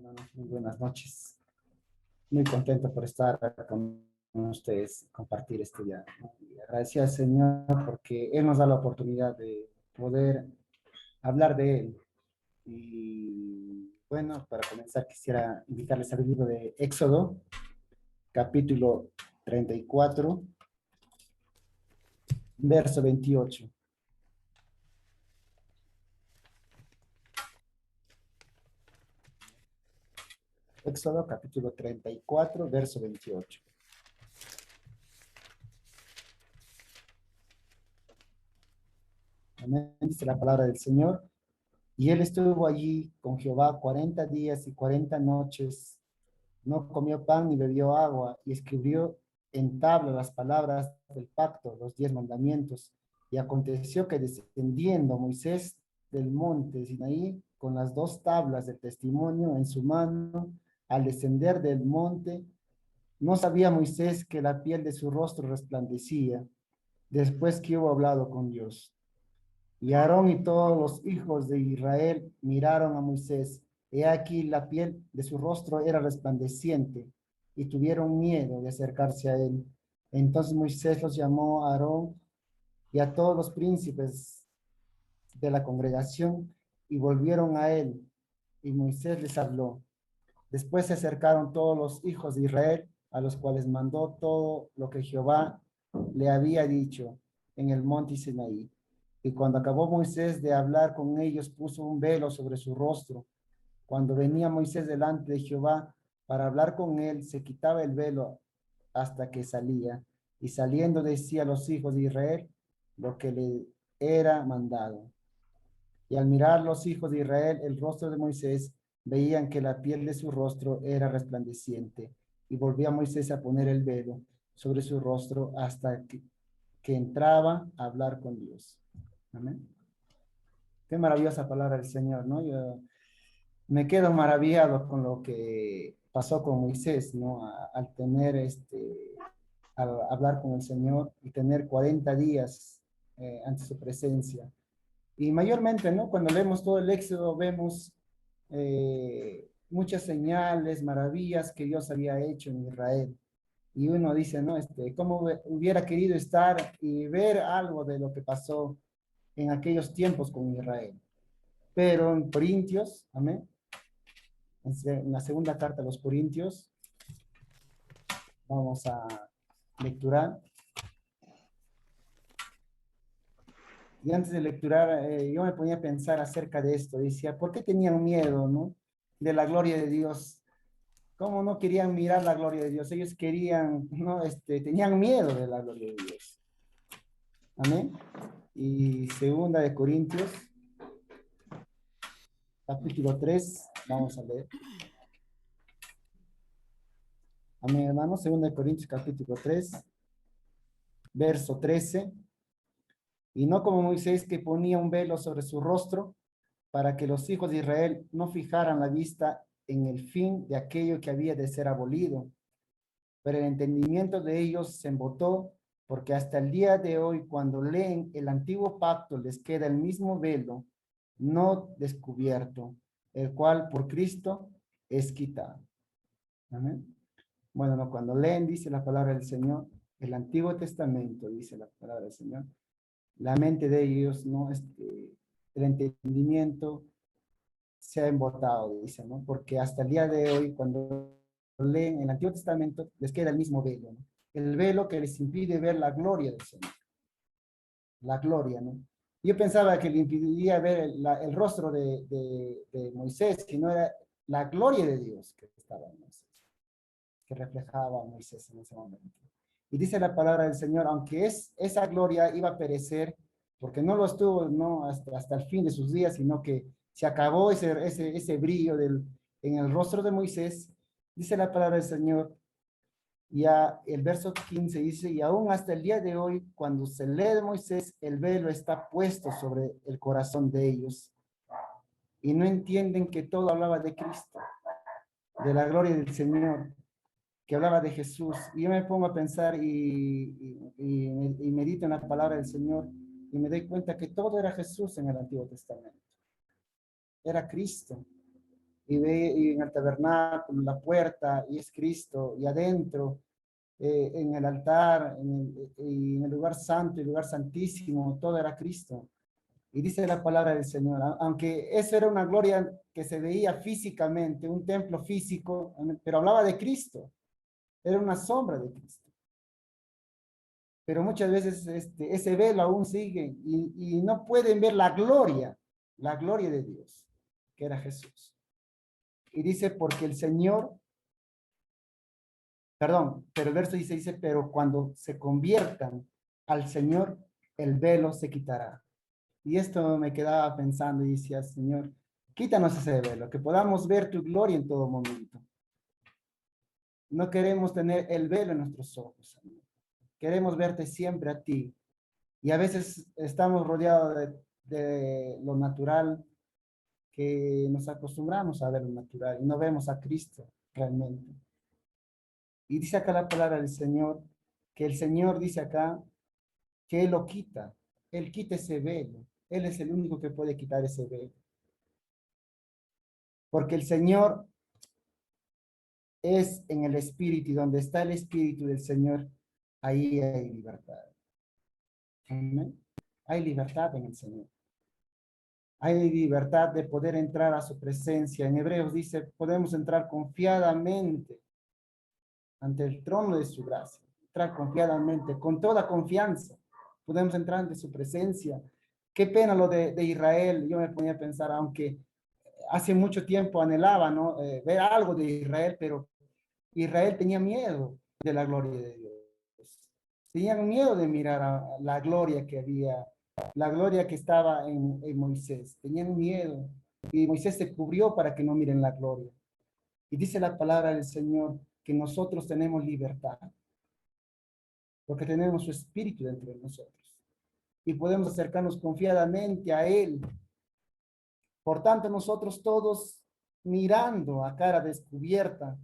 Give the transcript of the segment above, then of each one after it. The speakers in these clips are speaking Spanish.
hermanos, muy buenas noches. Muy contento por estar con ustedes, compartir este día, ¿no? Y agradecer al Señor porque Él nos da la oportunidad de poder hablar de Él. Y bueno, para comenzar quisiera invitarles al libro de Éxodo, capítulo 34, verso 28. Éxodo, capítulo 34, verso 28. Amén. Dice la palabra del Señor. Y él estuvo allí con Jehová 40 días y 40 noches. No comió pan ni bebió agua, y escribió en tabla las palabras del pacto, los 10 mandamientos. Y aconteció que descendiendo Moisés del monte Sinaí con las 2 tablas del testimonio en su mano, al descender del monte, no sabía Moisés que la piel de su rostro resplandecía, después que hubo hablado con Dios. Y Aarón y todos los hijos de Israel miraron a Moisés. He aquí la piel de su rostro era resplandeciente, y tuvieron miedo de acercarse a él. Entonces Moisés los llamó a Aarón y a todos los príncipes de la congregación, y volvieron a él, y Moisés les habló. Después se acercaron todos los hijos de Israel, a los cuales mandó todo lo que Jehová le había dicho en el monte Sinaí. Y cuando acabó Moisés de hablar con ellos, puso un velo sobre su rostro. Cuando venía Moisés delante de Jehová para hablar con él, se quitaba el velo hasta que salía. Y saliendo decía a los hijos de Israel lo que le era mandado. Y al mirar los hijos de Israel el rostro de Moisés, veían que la piel de su rostro era resplandeciente. Y volvía Moisés a poner el velo sobre su rostro hasta que entraba a hablar con Dios. Amén. Qué maravillosa palabra del Señor, ¿no? Yo me quedo maravillado con lo que pasó con Moisés, ¿no? Al tener al hablar con el Señor y tener 40 días ante su presencia. Y mayormente, ¿no? Cuando leemos todo el Éxodo, vemos muchas señales, maravillas que Dios había hecho en Israel. Y uno dice, ¿no? ¿Cómo hubiera querido estar y ver algo de lo que pasó en aquellos tiempos con Israel? Pero en Corintios, amén, en la segunda carta a los Corintios, vamos a lecturar. Y antes de lecturar, yo me ponía a pensar acerca de esto. Decía, ¿por qué tenían miedo, no? De la gloria de Dios. ¿Cómo no querían mirar la gloria de Dios? Ellos querían, ¿no? Tenían miedo de la gloria de Dios. Amén. Y segunda de Corintios, capítulo 3, vamos a leer. Amén, hermanos. Segunda de Corintios, capítulo 3, verso 13. Y no como Moisés, que ponía un velo sobre su rostro para que los hijos de Israel no fijaran la vista en el fin de aquello que había de ser abolido. Pero el entendimiento de ellos se embotó, porque hasta el día de hoy, cuando leen el antiguo pacto, les queda el mismo velo no descubierto, el cual por Cristo es quitado. Amén. Bueno, no, cuando leen, dice la palabra del Señor, el Antiguo Testamento, dice la palabra del Señor, la mente de ellos, ¿no? El entendimiento se ha embotado, dice, ¿no? Porque hasta el día de hoy, cuando leen el Antiguo Testamento, les queda el mismo velo, ¿no? El velo que les impide ver la gloria del Señor. La gloria, ¿no? Yo pensaba que le impediría ver el rostro de Moisés, que no era la gloria de Dios que estaba en Moisés, que reflejaba a Moisés en ese momento. Y dice la palabra del Señor, aunque esa gloria iba a perecer, porque no lo estuvo, no, hasta el fin de sus días, sino que se acabó ese brillo en el rostro de Moisés. Dice la palabra del Señor, ya el verso 15 dice, y aún hasta el día de hoy, cuando se lee de Moisés, el velo está puesto sobre el corazón de ellos. Y no entienden que todo hablaba de Cristo, de la gloria del Señor, que hablaba de Jesús. Y yo me pongo a pensar y medito en la palabra del Señor y me doy cuenta que todo era Jesús en el Antiguo Testamento. Era Cristo. y ve y en el tabernáculo, la puerta, y es Cristo, y adentro, en el altar, y en el lugar santo, y el lugar santísimo, todo era Cristo. Y dice la palabra del Señor, aunque eso era una gloria que se veía físicamente, un templo físico, pero hablaba de Cristo, era una sombra de Cristo. Pero muchas veces ese velo aún sigue y no pueden ver la gloria de Dios, que era Jesús. Y dice, porque el Señor, perdón, pero el verso dice, pero cuando se conviertan al Señor, el velo se quitará. Y esto me quedaba pensando y decía, Señor, quítanos ese velo, que podamos ver tu gloria en todo momento. No queremos tener el velo en nuestros ojos, Señor. Queremos verte siempre a ti. Y a veces estamos rodeados de lo natural, que nos acostumbramos a ver lo natural y no vemos a Cristo realmente. Y dice acá la palabra del Señor, que el Señor dice acá que Él lo quita. Él quita ese velo. Él es el único que puede quitar ese velo. Porque el Señor es en el Espíritu, y donde está el Espíritu del Señor, ahí hay libertad. Amén. Hay libertad en el Señor. Hay libertad de poder entrar a su presencia. En Hebreos dice, podemos entrar confiadamente ante el trono de su gracia. Entrar confiadamente, con toda confianza. Podemos entrar ante su presencia. Qué pena lo de Israel. Yo me ponía a pensar, aunque hace mucho tiempo anhelaba, ¿no? Ver algo de Israel, pero Israel tenía miedo de la gloria de Dios. Tenían miedo de mirar a la gloria que había, la gloria que estaba en Moisés. Tenían miedo. Y Moisés se cubrió para que no miren la gloria. Y dice la palabra del Señor que nosotros tenemos libertad, porque tenemos su espíritu dentro de nosotros. Y podemos acercarnos confiadamente a Él. Por tanto, nosotros todos mirando a cara descubierta,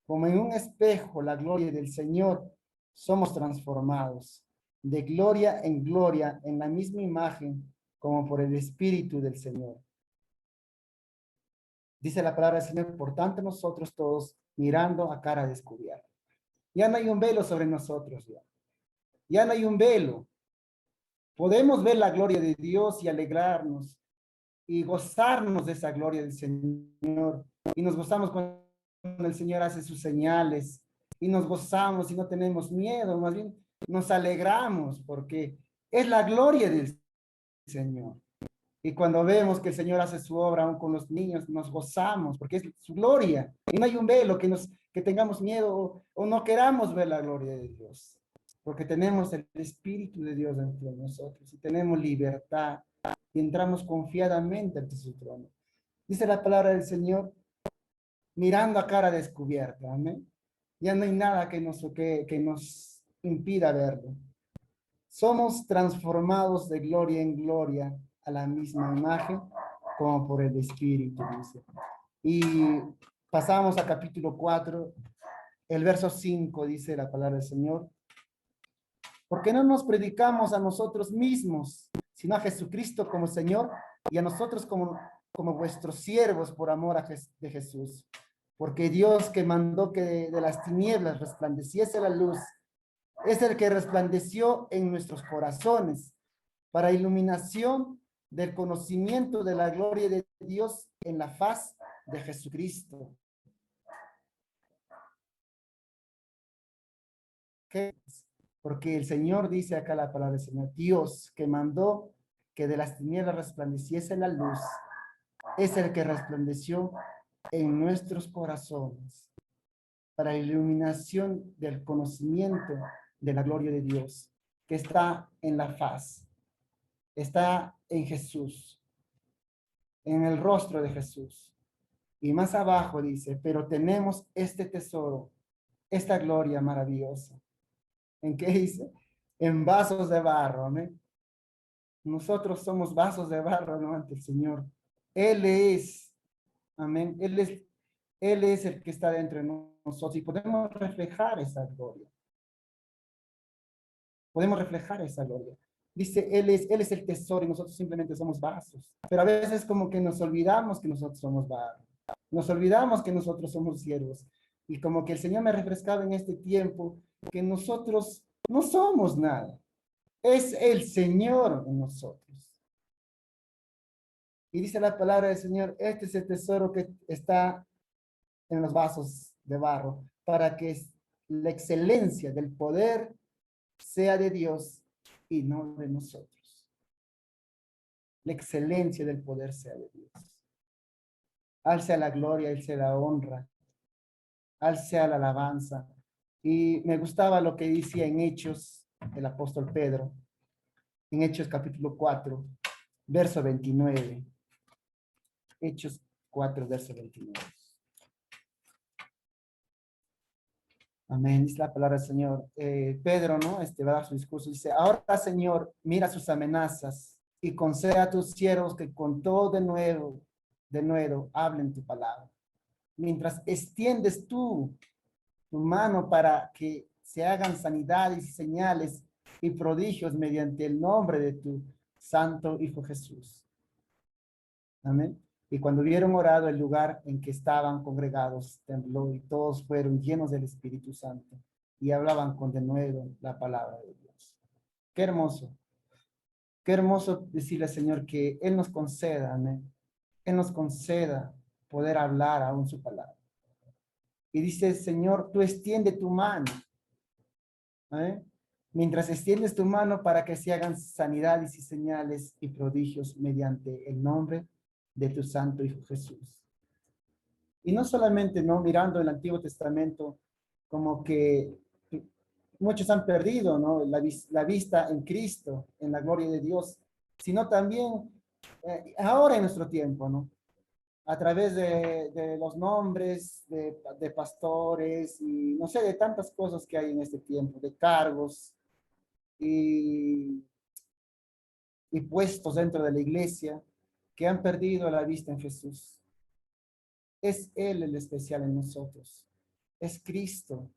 como en un espejo, la gloria del Señor, somos transformados de gloria en la misma imagen, como por el Espíritu del Señor. Dice la palabra del Señor, por tanto nosotros todos mirando a cara descubierta. Ya no hay un velo sobre nosotros, ya no hay un velo. Podemos ver la gloria de Dios y alegrarnos y gozarnos de esa gloria del Señor. Y nos gozamos cuando el Señor hace sus señales y nos gozamos y no tenemos miedo, más bien nos alegramos porque es la gloria del Señor. Y cuando vemos que el Señor hace su obra aún con los niños, nos gozamos porque es su gloria. Y no hay un velo que tengamos miedo o no queramos ver la gloria de Dios. Porque tenemos el Espíritu de Dios dentro de nosotros y tenemos libertad y entramos confiadamente ante su trono. Dice la palabra del Señor, mirando a cara descubierta. Amén. Ya no hay nada que nos impida verlo. Somos transformados de gloria en gloria a la misma imagen, como por el Espíritu, dice. Y pasamos a capítulo 4, el verso 5, dice la palabra del Señor. Porque no nos predicamos a nosotros mismos, sino a Jesucristo como Señor y a nosotros como vuestros siervos por amor de Jesús. Porque Dios que mandó que de las tinieblas resplandeciese la luz, es el que resplandeció en nuestros corazones para iluminación del conocimiento de la gloria de Dios en la faz de Jesucristo. ¿Qué? Porque el Señor dice acá la palabra del Señor, Dios que mandó que de las tinieblas resplandeciese la luz, es el que resplandeció en nuestros corazones para la iluminación del conocimiento de la gloria de Dios, que está en la faz, está en Jesús, en el rostro de Jesús. Y más abajo dice, pero tenemos este tesoro, esta gloria maravillosa. ¿En qué dice? En vasos de barro, amén. Nosotros somos vasos de barro, ¿no? Ante el Señor. Él es, amén. Él es el que está dentro de nosotros y podemos reflejar esa gloria. Podemos reflejar esa gloria. Dice, él es el tesoro y nosotros simplemente somos vasos. Pero a veces como que nos olvidamos que nosotros somos barro. Nos olvidamos que nosotros somos siervos. Y como que el Señor me refrescaba en este tiempo, que nosotros no somos nada. Es el Señor en nosotros. Y dice la palabra del Señor, este es el tesoro que está en los vasos de barro, para que la excelencia del poder sea de Dios y no de nosotros. La excelencia del poder sea de Dios. Al sea la gloria, Él sea la honra, Al sea la alabanza. Y me gustaba lo que decía en Hechos el apóstol Pedro, en Hechos capítulo 4, verso 29. Hechos 4, verso 29. Amén, dice la palabra del Señor. Pedro, ¿no? Va a dar su discurso, dice, ahora, Señor, mira sus amenazas y concede a tus siervos que con todo de nuevo, hablen tu palabra. Mientras extiendes tú tu mano para que se hagan sanidades y señales y prodigios mediante el nombre de tu santo Hijo Jesús. Amén. Y cuando hubieron orado, el lugar en que estaban congregados tembló y todos fueron llenos del Espíritu Santo y hablaban con denuedo la palabra de Dios. Qué hermoso. Qué hermoso decirle al Señor que Él nos conceda, amén. Él nos conceda poder hablar aún su palabra. Y dice, Señor, tú extiende tu mano. ¿Eh? Mientras extiendes tu mano para que se hagan sanidades y señales y prodigios mediante el nombre de tu santo Hijo Jesús. Y no solamente, ¿no? Mirando el Antiguo Testamento, como que muchos han perdido, ¿no? La vista en Cristo, en la gloria de Dios, sino también ahora en nuestro tiempo, ¿no? A través de los nombres de pastores y no sé, de tantas cosas que hay en este tiempo, de cargos y, y puestos dentro de la iglesia que han perdido la vista en Jesús. Es Él el especial en nosotros. Es Cristo.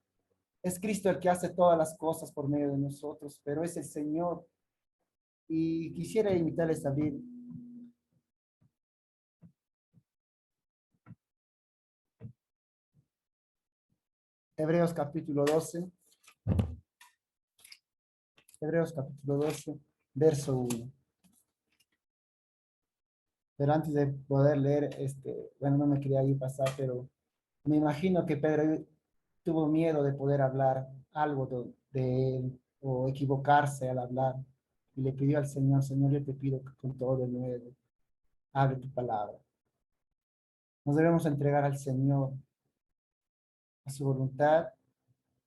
Es Cristo el que hace todas las cosas por medio de nosotros, pero es el Señor. Y quisiera invitarles a abrir Hebreos capítulo 12. Hebreos capítulo 12, verso 1. Pero antes de poder leer, bueno, no me quería ir pasar, pero me imagino que Pedro tuvo miedo de poder hablar algo de él o equivocarse al hablar. Y le pidió al Señor, Señor, yo te pido que con todo de nuevo, abre tu palabra. Nos debemos entregar al Señor, a su voluntad,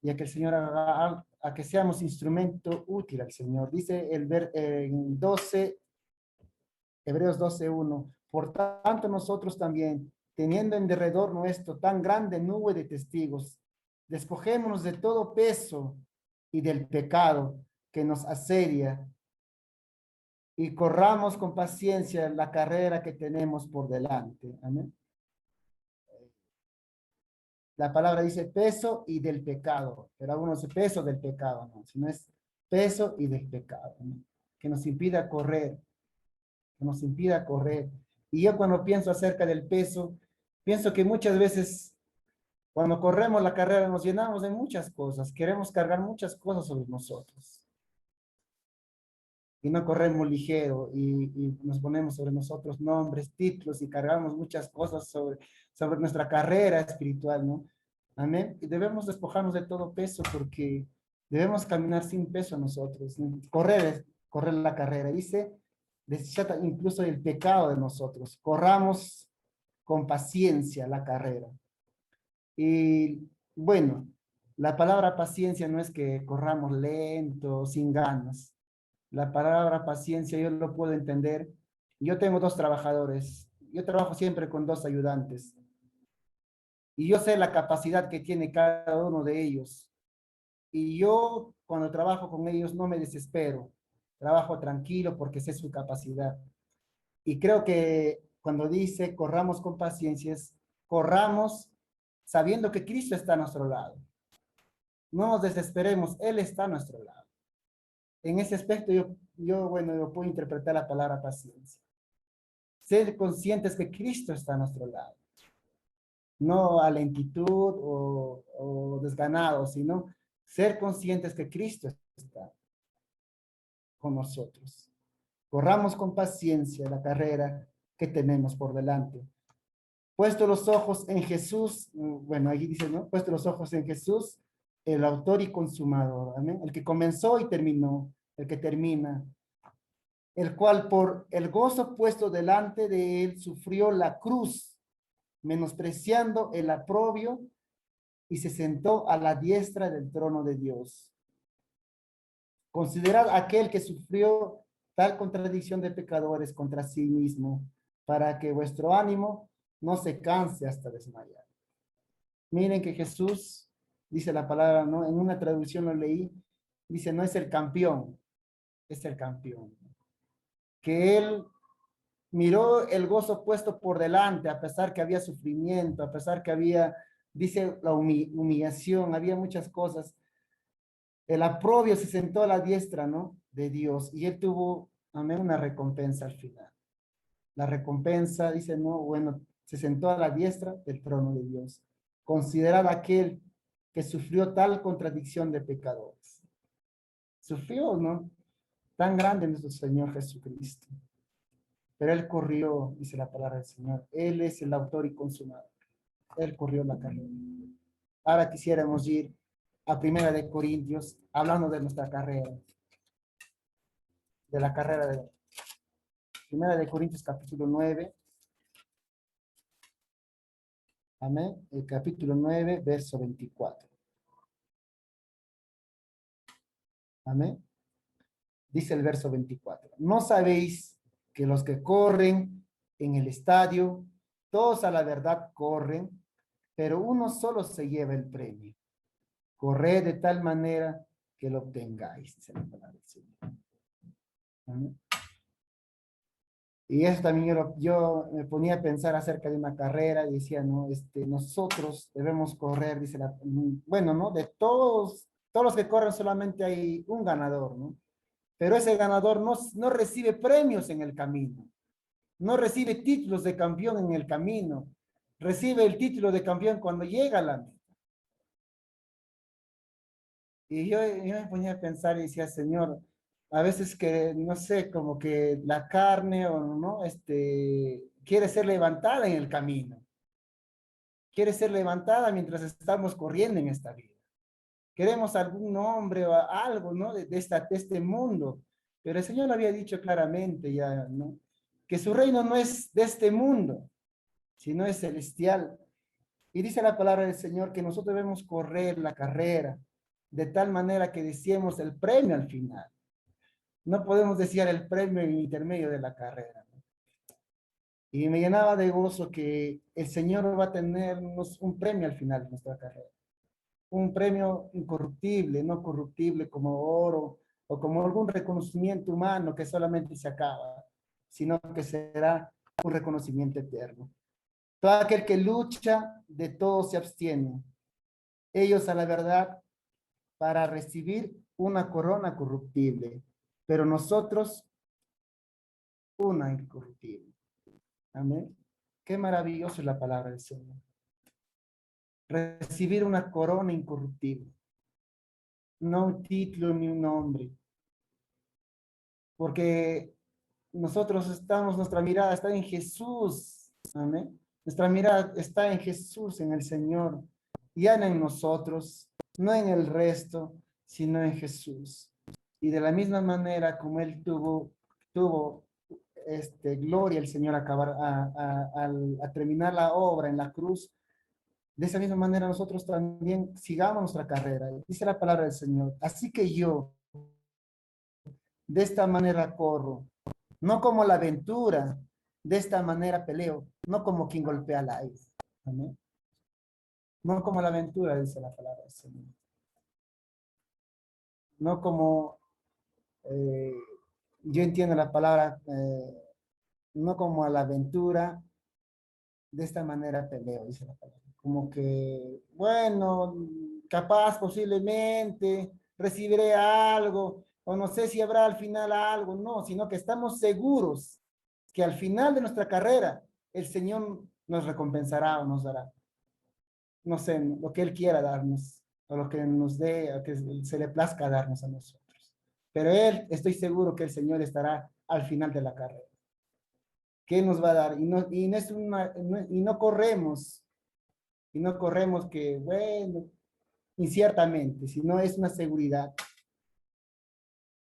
y a que el Señor haga, a que seamos instrumento útil al Señor. Dice en 12, Hebreos 12:1, por tanto nosotros también, teniendo en derredor nuestro tan grande nube de testigos, despojémonos de todo peso y del pecado que nos asedia y corramos con paciencia la carrera que tenemos por delante. Amén. La palabra dice peso y del pecado, pero algunos dice peso del pecado, no, sino es peso y del pecado, ¿no? Que nos impida correr, que nos impida correr. Y yo cuando pienso acerca del peso, pienso que muchas veces cuando corremos la carrera nos llenamos de muchas cosas, queremos cargar muchas cosas sobre nosotros. Y no corremos ligero y nos ponemos sobre nosotros nombres, títulos y cargamos muchas cosas sobre nuestra carrera espiritual, ¿no? Amén. Y debemos despojarnos de todo peso porque debemos caminar sin peso nosotros, ¿no? Correr la carrera. Dice, desechar incluso el pecado de nosotros. Corramos con paciencia la carrera. Y bueno, la palabra paciencia no es que corramos lento, sin ganas. La palabra paciencia yo lo puedo entender. Yo tengo dos trabajadores. Yo trabajo siempre con dos ayudantes. Y yo sé la capacidad que tiene cada uno de ellos. Y yo cuando trabajo con ellos no me desespero. Trabajo tranquilo porque sé su capacidad. Y creo que cuando dice corramos con paciencia, corramos sabiendo que Cristo está a nuestro lado. No nos desesperemos, Él está a nuestro lado. En ese aspecto bueno, yo puedo interpretar la palabra paciencia. Ser conscientes que Cristo está a nuestro lado. no a lentitud o desganado, sino ser conscientes que Cristo está con nosotros. Corramos con paciencia la carrera que tenemos por delante. Puesto los ojos en Jesús, bueno, ahí dice, ¿no? Puesto los ojos en Jesús, el autor y consumador, amén. El que comenzó y terminó, el que termina, el cual por el gozo puesto delante de él sufrió la cruz, menospreciando el oprobio, y se sentó a la diestra del trono de Dios. Considerad aquel que sufrió tal contradicción de pecadores contra sí mismo, para que vuestro ánimo no se canse hasta desmayar. Miren que Jesús, dice la palabra, ¿no? En una traducción lo leí, dice, no es el campeón, es el campeón. Que él miró el gozo puesto por delante, a pesar que había sufrimiento, a pesar que había, dice, la humillación, había muchas cosas. El oprobio se sentó a la diestra, ¿no? De Dios, y él tuvo, amén, una recompensa al final. La recompensa, dice, no, bueno, se sentó a la diestra del trono de Dios. Considerad aquel que sufrió tal contradicción de pecadores. Sufrió, ¿no? Tan grande nuestro Señor Jesucristo. Pero Él corrió, dice la palabra del Señor. Él es el autor y consumador. Él corrió la carrera. Ahora quisiéramos ir a Primera de Corintios, hablando de nuestra carrera, de la carrera de Primera de Corintios capítulo 9. Amén. El capítulo 9, verso 24. Amén. Dice el verso 24. ¿No sabéis que los que corren en el estadio, todos a la verdad corren, pero uno solo se lleva el premio? Corred de tal manera que lo obtengáis, dice la palabra del Señor. Amén. Y eso también yo me ponía a pensar acerca de una carrera y decía, no, nosotros debemos correr, dice bueno, ¿no? De todos los que corren solamente hay un ganador, ¿no? Pero ese ganador no recibe premios en el camino, no recibe títulos de campeón en el camino, recibe el título de campeón cuando llega a la meta. Y yo me ponía a pensar y decía, Señor, a veces que, no sé, como que la carne o no, quiere ser levantada en el camino, quiere ser levantada mientras estamos corriendo en esta vida. Queremos algún nombre o algo, ¿no? De este mundo. Pero el Señor lo había dicho claramente ya, ¿no? Que su reino no es de este mundo, sino es celestial. Y dice la palabra del Señor que nosotros debemos correr la carrera de tal manera que deseemos el premio al final. No podemos desear el premio en el intermedio de la carrera, ¿no? Y me llenaba de gozo que el Señor va a tenernos un premio al final de nuestra carrera. Un premio incorruptible, no corruptible como oro o como algún reconocimiento humano que solamente se acaba, sino que será un reconocimiento eterno. Todo aquel que lucha, de todo se abstiene. Ellos a la verdad para recibir una corona corruptible, pero nosotros una incorruptible. Amén. Qué maravilloso es la palabra del Señor. Recibir una corona incorruptible, no un título ni un nombre, porque nosotros nuestra mirada está en Jesús. Amén. Nuestra mirada está en Jesús, en el Señor, ya no en nosotros, no en el resto, sino en Jesús. Y de la misma manera como Él tuvo gloria el Señor a terminar la obra en la cruz, de esa misma manera nosotros también sigamos nuestra carrera. Dice la palabra del Señor. Así que yo de esta manera corro, no como la aventura, de esta manera peleo, no como quien golpea la aire. Amén. No como la aventura, dice la palabra del Señor. No como, eh, yo entiendo la palabra, no como a la aventura, de esta manera peleo, dice la palabra. Como que, bueno, capaz, posiblemente, recibiré algo, o no sé si habrá al final algo, no, sino que estamos seguros que al final de nuestra carrera, el Señor nos recompensará o nos dará. no sé, lo que Él quiera darnos, o lo que nos dé, o que se le plazca darnos a nosotros. Pero Él, estoy seguro que el Señor estará al final de la carrera. ¿Qué nos va a dar? Y no, es y no corremos que, bueno, inciertamente, sino es una seguridad.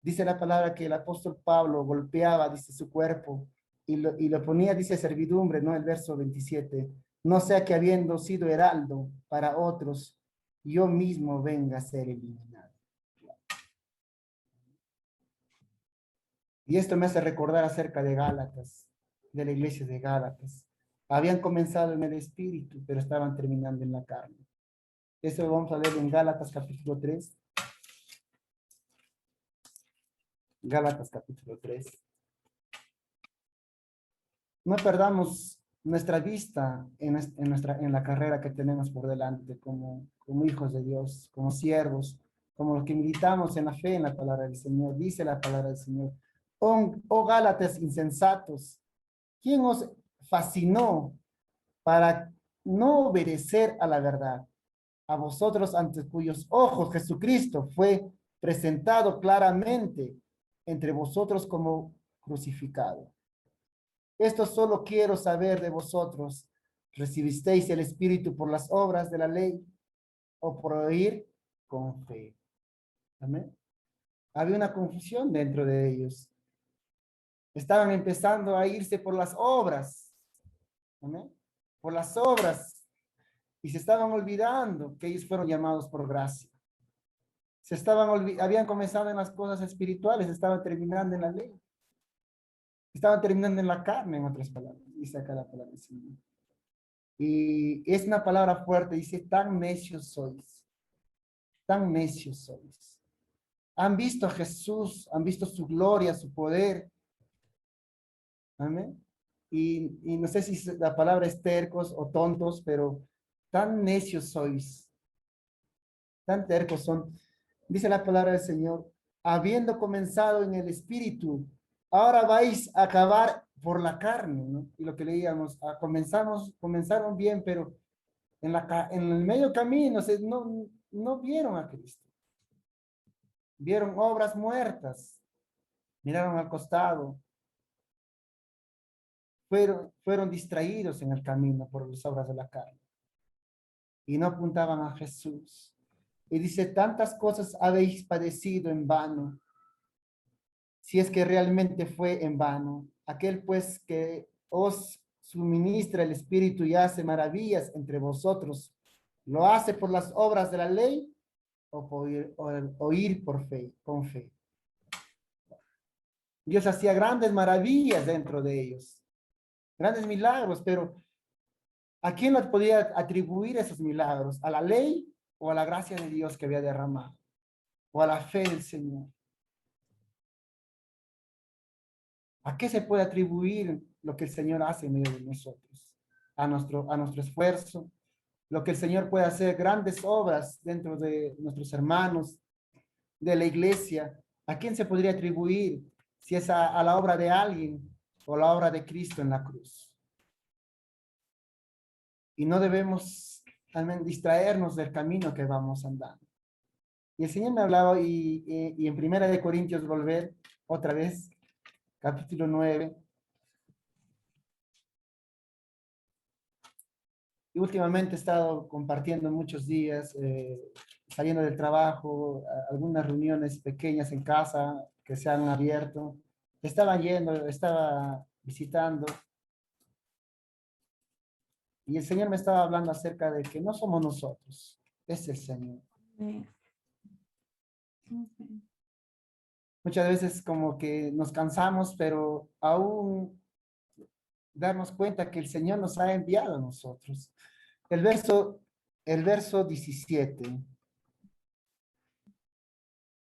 Dice la palabra que el apóstol Pablo golpeaba, dice, su cuerpo y lo ponía, dice, servidumbre, ¿no? El verso 27. No sea que habiendo sido heraldo para otros, yo mismo venga a ser eliminado. Y esto me hace recordar acerca de Gálatas, de la iglesia de Gálatas. Habían comenzado en el espíritu, pero estaban terminando en la carne. Eso lo vamos a ver en Gálatas capítulo 3. Gálatas capítulo 3. No perdamos nuestra vista en la carrera que tenemos por delante como hijos de Dios, como siervos, como los que militamos en la fe en la palabra del Señor. Dice la palabra del Señor. Oh Gálatas insensatos, ¿quién os fascinó para no obedecer a la verdad? A vosotros ante cuyos ojos Jesucristo fue presentado claramente entre vosotros como crucificado. Esto solo quiero saber de vosotros. ¿Recibisteis el Espíritu por las obras de la ley o por oír con fe? Amén. Había una confusión dentro de ellos. Estaban empezando a irse por las obras. Amén. Por las obras. Y se estaban olvidando que ellos fueron llamados por gracia. Habían comenzado en las cosas espirituales, estaban terminando en la ley. Estaban terminando en la carne, en otras palabras. Dice acá la palabra del Señor. Y es una palabra fuerte, dice, tan necios sois, tan necios sois. Han visto a Jesús, han visto su gloria, su poder. Amén. Y no sé si la palabra es tercos o tontos, pero tan necios sois, tan tercos son. Dice la palabra del Señor, habiendo comenzado en el espíritu, ahora vais a acabar por la carne, ¿no? Y lo que leíamos, comenzaron bien, pero en el medio camino no vieron a Cristo. Vieron obras muertas, miraron al costado, fueron distraídos en el camino por las obras de la carne y no apuntaban a Jesús. Y dice, tantas cosas habéis padecido en vano, si es que realmente fue en vano. Aquel pues que os suministra el Espíritu y hace maravillas entre vosotros, ¿lo hace por las obras de la ley o por oír por fe, con fe? Dios hacía grandes maravillas dentro de ellos, grandes milagros, pero ¿a quién les podía atribuir esos milagros? ¿A la ley o a la gracia de Dios que había derramado? ¿O a la fe del Señor? ¿A qué se puede atribuir lo que el Señor hace en medio de nosotros? A nuestro esfuerzo, lo que el Señor puede hacer, grandes obras dentro de nuestros hermanos, de la iglesia. ¿A quién se podría atribuir si es a la obra de alguien o la obra de Cristo en la cruz? Y no debemos también distraernos del camino que vamos andando. Y el Señor me hablaba y en Primera de Corintios volver otra vez, capítulo 9. Y últimamente he estado compartiendo muchos días, saliendo del trabajo, algunas reuniones pequeñas en casa que se han abierto. Estaba visitando. Y el Señor me estaba hablando acerca de que no somos nosotros, es el Señor. Sí. Okay. Muchas veces como que nos cansamos, pero aún darnos cuenta que el Señor nos ha enviado a nosotros. El verso, el verso 17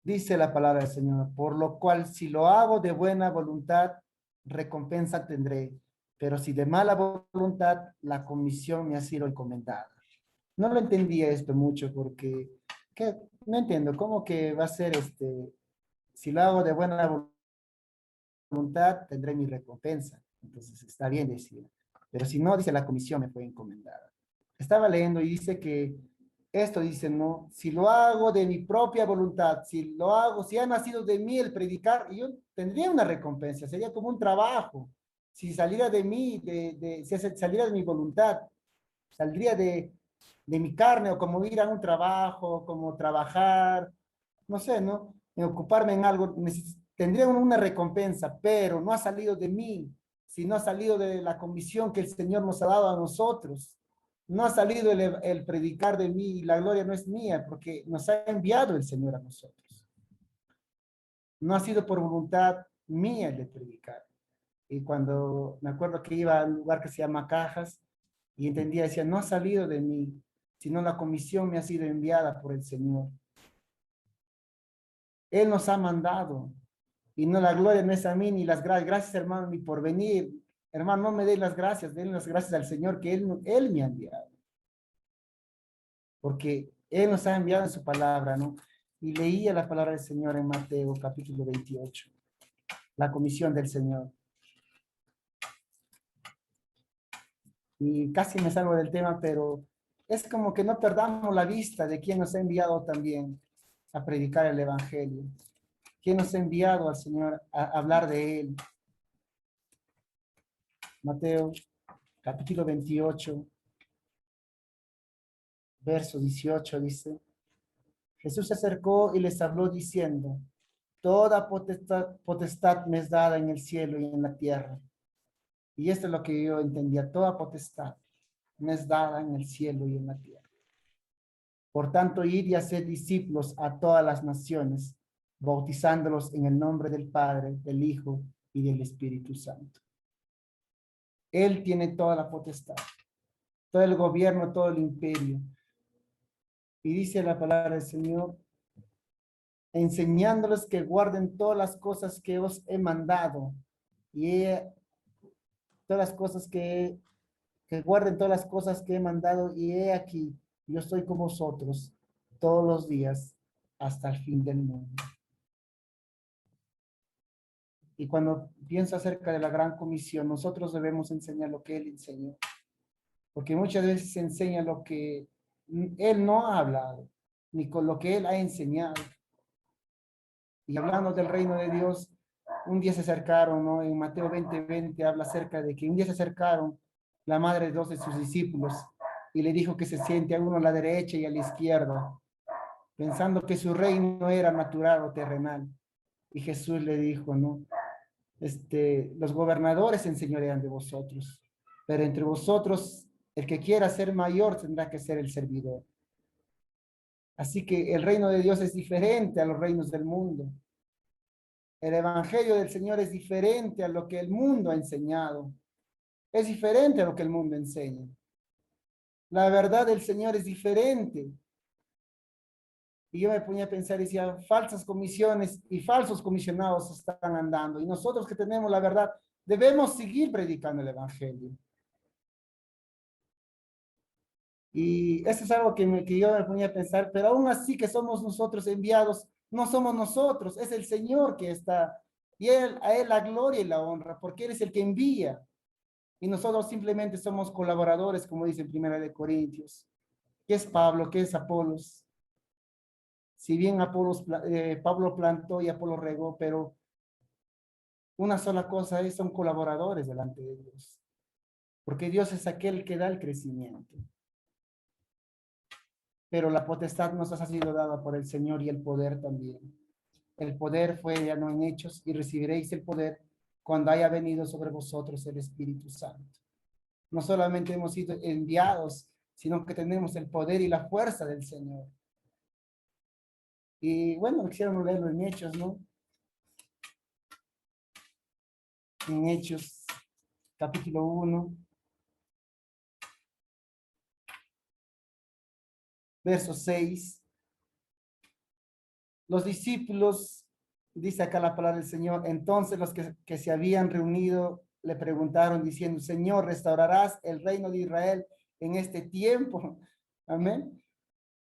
dice la palabra del Señor, por lo cual si lo hago de buena voluntad, recompensa tendré, pero si de mala voluntad, la comisión me ha sido encomendada. No lo entendía esto mucho porque no entiendo cómo que va a ser si lo hago de buena voluntad, tendré mi recompensa. Entonces está bien decir. Pero si no, dice la comisión me fue encomendada. estaba leyendo y dice que esto dice, ¿no? Si lo hago de mi propia voluntad, si lo hago, si ha nacido de mí el predicar, yo tendría una recompensa, sería como un trabajo. Si saliera de mí, si saliera de mi voluntad, saldría de mi carne, o como ir a un trabajo, como trabajar, no sé, ¿no? Ocuparme en algo, tendría una recompensa, pero no ha salido de mí, sino ha salido de la comisión que el Señor nos ha dado a nosotros. No ha salido el predicar de mí, y la gloria no es mía, porque nos ha enviado el Señor a nosotros. No ha sido por voluntad mía el de predicar. Y cuando me acuerdo que iba a un lugar que se llama Cajas, y entendía, decía, no ha salido de mí, sino la comisión me ha sido enviada por el Señor. Él nos ha mandado, y no, la gloria no es a mí ni las gracias. Gracias, hermano, ni por venir. Hermano, no me den las gracias, den las gracias al Señor que Él me ha enviado. Porque Él nos ha enviado en su palabra, ¿no? Y leía la palabra del Señor en Mateo capítulo 28, la comisión del Señor. Y casi me salgo del tema, pero es como que no perdamos la vista de quién nos ha enviado también a predicar el Evangelio. ¿Quién nos ha enviado al Señor a hablar de Él? Mateo capítulo 28, verso 18 dice, Jesús se acercó y les habló diciendo, toda potestad me es dada en el cielo y en la tierra. Y esto es lo que yo entendía, toda potestad me es dada en el cielo y en la tierra. Por tanto, id y haced discípulos a todas las naciones, bautizándolos en el nombre del Padre, del Hijo y del Espíritu Santo. Él tiene toda la potestad, todo el gobierno, todo el imperio. Y dice la palabra del Señor, enseñándoles que guarden todas las cosas que os he mandado. Y todas las cosas que guarden todas las cosas que he mandado. Y he aquí, yo estoy con vosotros todos los días hasta el fin del mundo. Y cuando pienso acerca de la gran comisión, nosotros debemos enseñar lo que Él enseñó. Porque muchas veces se enseña lo que Él no ha hablado, ni con lo que Él ha enseñado. Y hablando del reino de Dios, un día se acercaron, ¿no? En Mateo 20:20 habla acerca de que un día se acercaron la madre de dos de sus discípulos y le dijo que se siente a uno a la derecha y a la izquierda, pensando que su reino era natural o terrenal. Y Jesús le dijo, ¿no? Los gobernadores se enseñorean de vosotros, pero entre vosotros el que quiera ser mayor tendrá que ser el servidor. Así que el reino de Dios es diferente a los reinos del mundo. El evangelio del Señor es diferente a lo que el mundo ha enseñado. Es diferente a lo que el mundo enseña. La verdad del Señor es diferente. Y yo me ponía a pensar y decía, falsas comisiones y falsos comisionados están andando. Y nosotros que tenemos la verdad, debemos seguir predicando el evangelio. Y eso es algo que yo me ponía a pensar, pero aún así que somos nosotros enviados, no somos nosotros, es el Señor que está. Y a Él la gloria y la honra, porque Él es el que envía. Y nosotros simplemente somos colaboradores, como dice en Primera de Corintios. ¿Qué es Pablo? ¿Qué es Apolos? Si bien Pablo plantó y Apolo regó, pero una sola cosa es, son colaboradores delante de Dios. Porque Dios es aquel que da el crecimiento. Pero la potestad nos ha sido dada por el Señor y el poder también. El poder fue ya no en hechos y recibiréis el poder cuando haya venido sobre vosotros el Espíritu Santo. No solamente hemos sido enviados, sino que tenemos el poder y la fuerza del Señor. Y bueno, quisieron leerlo en Hechos, ¿no? En Hechos, capítulo 1, verso 6. Los discípulos, dice acá la palabra del Señor, entonces los que se habían reunido le preguntaron diciendo, Señor, ¿restaurarás el reino de Israel en este tiempo? Amén.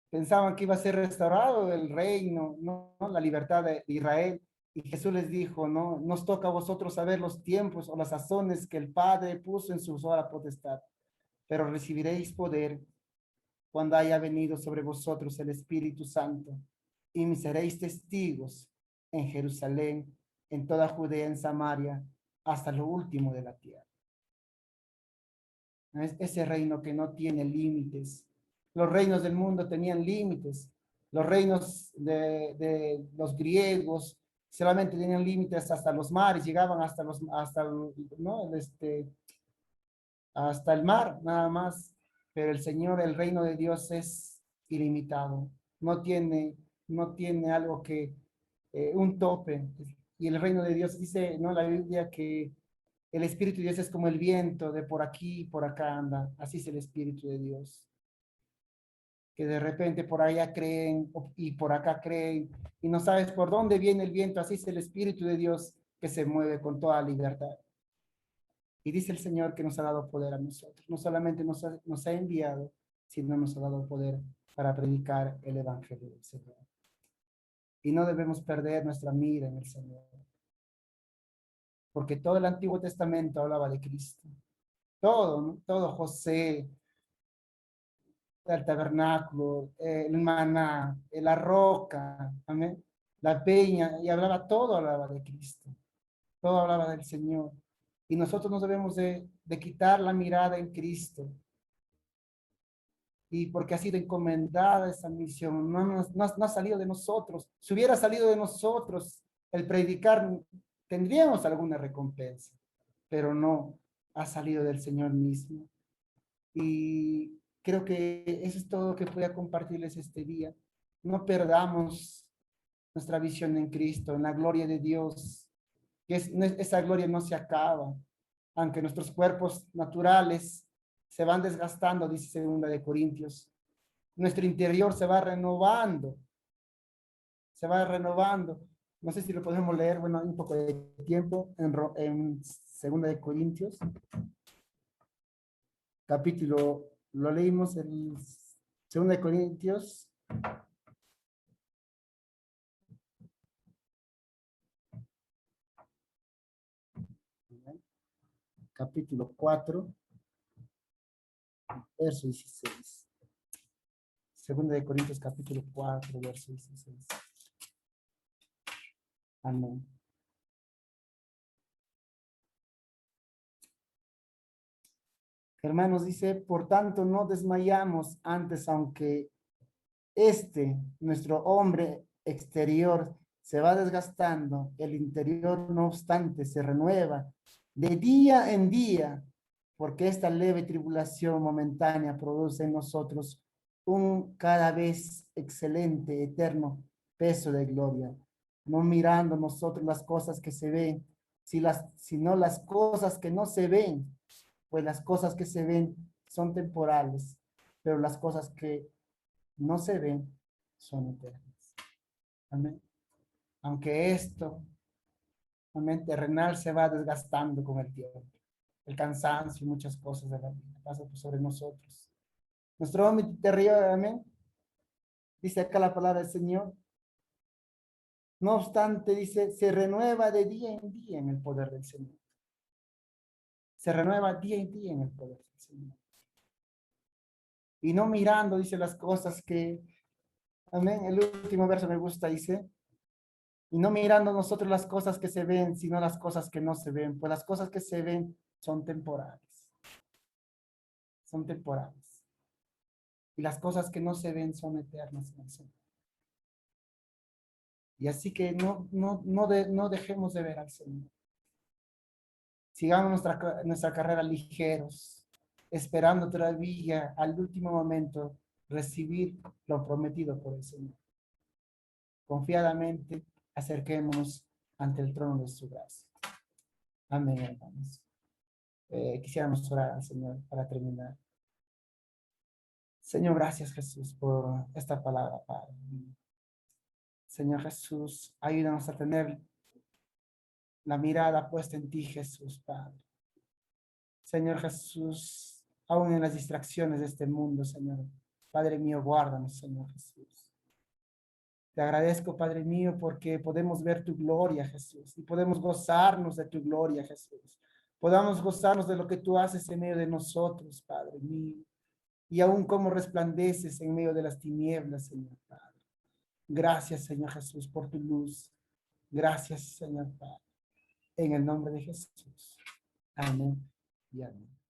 Pensaban que iba a ser restaurado el reino, ¿no? La libertad de Israel. Y Jesús les dijo, no, nos toca a vosotros saber los tiempos o las sazones que el Padre puso en su sola potestad, pero recibiréis poder cuando haya venido sobre vosotros el Espíritu Santo, y me seréis testigos en Jerusalén, en toda Judea, en Samaria, hasta lo último de la tierra. Es ese reino que no tiene límites. Los reinos del mundo tenían límites. Los reinos de los griegos solamente tenían límites hasta los mares, llegaban ¿no? Hasta el mar, nada más. Pero el Señor, el reino de Dios es ilimitado. No tiene, no tiene algo que, un tope. Y el reino de Dios dice, ¿no? La Biblia que el Espíritu de Dios es como el viento, de por aquí y por acá anda. Así es el Espíritu de Dios. Que de repente por allá creen y por acá creen y no sabes por dónde viene el viento. Así es el Espíritu de Dios que se mueve con toda libertad. Y dice el Señor que nos ha dado poder a nosotros. No solamente nos ha enviado, sino nos ha dado poder para predicar el Evangelio del Señor. Y no debemos perder nuestra mira en el Señor. Porque todo el Antiguo Testamento hablaba de Cristo. Todo, ¿no? Todo José, el tabernáculo, el maná, la roca, amén, la peña, y todo hablaba de Cristo, todo hablaba del Señor. Y nosotros nos debemos de quitar la mirada en Cristo, y porque ha sido encomendada esa misión, no ha salido de nosotros. Si hubiera salido de nosotros el predicar, tendríamos alguna recompensa, pero no, ha salido del Señor mismo. Y creo que eso es todo lo que voy a compartirles este día. No perdamos nuestra visión en Cristo, en la gloria de Dios, que esa gloria no se acaba, aunque nuestros cuerpos naturales se van desgastando, dice segunda de Corintios. Nuestro interior se va renovando, se va renovando. No sé si lo podemos leer, bueno, un poco de tiempo en segunda de Corintios, capítulo, lo leímos en 2 Corintios, capítulo 4, verso 16. 2 Corintios, capítulo 4, verso 16. Amén. Hermanos, dice, por tanto, no desmayamos antes, aunque nuestro hombre exterior, se va desgastando, el interior, no obstante, se renueva de día en día, porque esta leve tribulación momentánea produce en nosotros un cada vez excelente, eterno peso de gloria, no mirando nosotros las cosas que se ven, sino las cosas que no se ven, pues las cosas que se ven son temporales, pero las cosas que no se ven son eternas. Amén. Aunque esto, amén, terrenal se va desgastando con el tiempo. El cansancio y muchas cosas de la vida pasan sobre nosotros. Nuestro hombre interior, amén, dice acá la palabra del Señor. No obstante, dice, se renueva de día en día en el poder del Señor. Se renueva día en día en el poder del Señor. Y no mirando, dice, las cosas que, amén, el último verso me gusta, dice, y no mirando nosotros las cosas que se ven, sino las cosas que no se ven, pues las cosas que se ven son temporales, son temporales. Y las cosas que no se ven son eternas en el Señor. Y así que no dejemos de ver al Señor. Sigamos nuestra carrera ligeros, esperando todavía al último momento recibir lo prometido por el Señor. Confiadamente acerquémonos ante el trono de su gracia. Amén, hermanos. Quisiéramos orar al Señor para terminar. Señor, gracias Jesús por esta palabra, Padre. Señor Jesús, ayúdanos a tener la mirada puesta en ti, Jesús, Padre. Señor Jesús, aún en las distracciones de este mundo, Señor. Padre mío, guárdanos, Señor Jesús. Te agradezco, Padre mío, porque podemos ver tu gloria, Jesús, y podemos gozarnos de tu gloria, Jesús. Podamos gozarnos de lo que tú haces en medio de nosotros, Padre mío. y aún como resplandeces en medio de las tinieblas, Señor Padre. Gracias, Señor Jesús, por tu luz. Gracias, Señor Padre. En el nombre de Jesús. Amén y amén.